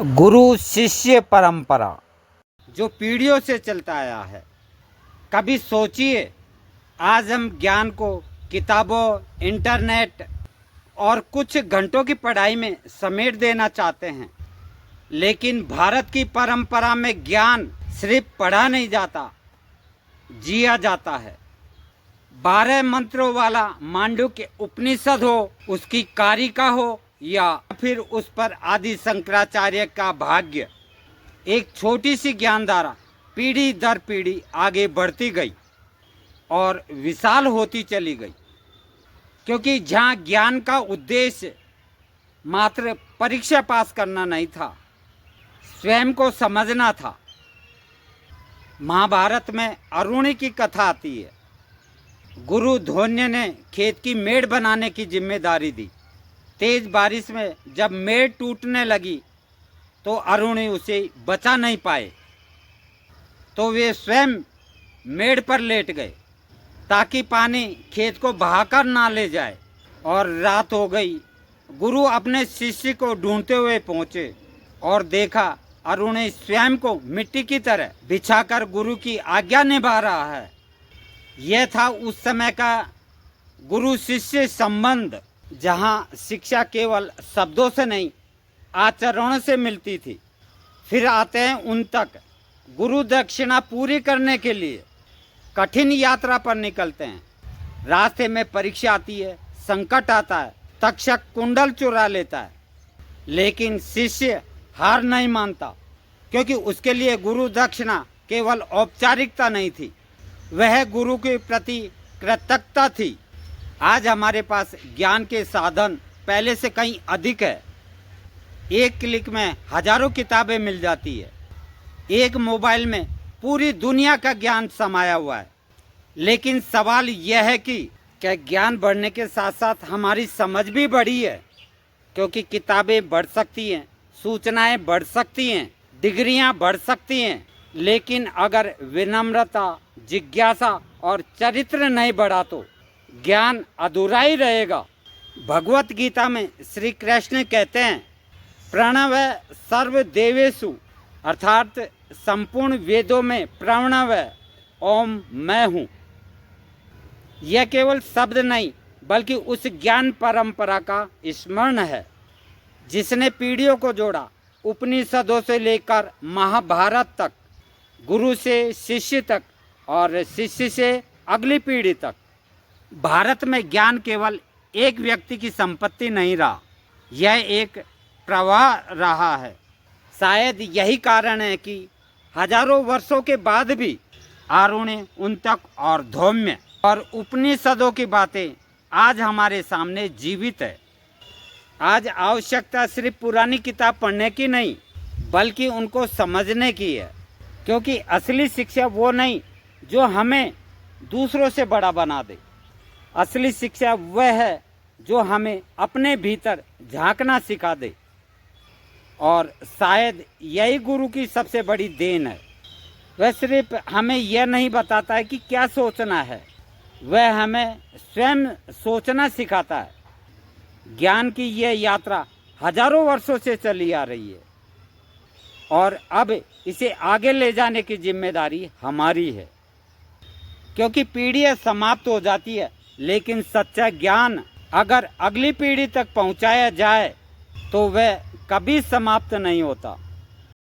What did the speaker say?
गुरु शिष्य परंपरा जो पीढ़ियों से चलता आया है। कभी सोचिए, आज हम ज्ञान को किताबों, इंटरनेट और कुछ घंटों की पढ़ाई में समेट देना चाहते हैं, लेकिन भारत की परंपरा में ज्ञान सिर्फ पढ़ा नहीं जाता, जिया जाता है। 12 मंत्रों वाला मांडुक्य उपनिषद हो, उसकी कारिका हो या फिर उस पर आदि शंकराचार्य का भाग्य, एक छोटी सी ज्ञानधारा पीढ़ी दर पीढ़ी आगे बढ़ती गई और विशाल होती चली गई। क्योंकि जहाँ ज्ञान का उद्देश्य मात्र परीक्षा पास करना नहीं था, स्वयं को समझना था। महाभारत में अरुणी की कथा आती है। गुरु धोन्य ने खेत की मेड़ बनाने की जिम्मेदारी दी। तेज बारिश में जब मेड़ टूटने लगी तो अरुणी उसे बचा नहीं पाए, तो वे स्वयं मेड़ पर लेट गए ताकि पानी खेत को बहाकर ना ले जाए। और रात हो गई। गुरु अपने शिष्य को ढूंढते हुए पहुँचे और देखा अरुणी स्वयं को मिट्टी की तरह बिछाकर गुरु की आज्ञा निभा रहा है। यह था उस समय का गुरु शिष्य संबंध, जहाँ शिक्षा केवल शब्दों से नहीं, आचरणों से मिलती थी। फिर आते हैं उन तक गुरु दक्षिणा पूरी करने के लिए कठिन यात्रा पर निकलते हैं। रास्ते में परीक्षा आती है, संकट आता है, तक्षक कुंडल चुरा लेता है, लेकिन शिष्य हार नहीं मानता, क्योंकि उसके लिए गुरु दक्षिणा केवल औपचारिकता नहीं थी, वह गुरु के प्रति कृतज्ञता थी। आज हमारे पास ज्ञान के साधन पहले से कहीं अधिक है। एक क्लिक में हजारों किताबें मिल जाती है। एक मोबाइल में पूरी दुनिया का ज्ञान समाया हुआ है। लेकिन सवाल यह है कि क्या ज्ञान बढ़ने के साथ साथ हमारी समझ भी बढ़ी है? क्योंकि किताबें बढ़ सकती हैं, सूचनाएं बढ़ सकती हैं, डिग्रियां बढ़ सकती हैं, लेकिन अगर विनम्रता, जिज्ञासा और चरित्र नहीं बढ़ा तो ज्ञान अधूरा ही रहेगा। भगवत गीता में श्री कृष्ण कहते हैं, प्रणव सर्व देवेषु, अर्थात संपूर्ण वेदों में प्रणव ओम मैं हूँ। यह केवल शब्द नहीं, बल्कि उस ज्ञान परंपरा का स्मरण है जिसने पीढ़ियों को जोड़ा। उपनिषदों से लेकर महाभारत तक, गुरु से शिष्य तक और शिष्य से अगली पीढ़ी तक। भारत में ज्ञान केवल एक व्यक्ति की संपत्ति नहीं रहा, यह एक प्रवाह रहा है। शायद यही कारण है कि हजारों वर्षों के बाद भी अरुणी, उनतक और धौम्य और उपनिषदों की बातें आज हमारे सामने जीवित है। आज आवश्यकता सिर्फ पुरानी किताब पढ़ने की नहीं, बल्कि उनको समझने की है। क्योंकि असली शिक्षा वो नहीं जो हमें दूसरों से बड़ा बना दे। असली शिक्षा वह है जो हमें अपने भीतर झांकना सिखा दे। और शायद यही गुरु की सबसे बड़ी देन है। वह सिर्फ हमें यह नहीं बताता है कि क्या सोचना है, वह हमें स्वयं सोचना सिखाता है। ज्ञान की यह यात्रा हजारों वर्षों से चली आ रही है और अब इसे आगे ले जाने की जिम्मेदारी हमारी है। क्योंकि पीढ़ियाँ समाप्त हो जाती है, लेकिन सच्चा ज्ञान अगर अगली पीढ़ी तक पहुंचाया जाए तो वह कभी समाप्त नहीं होता।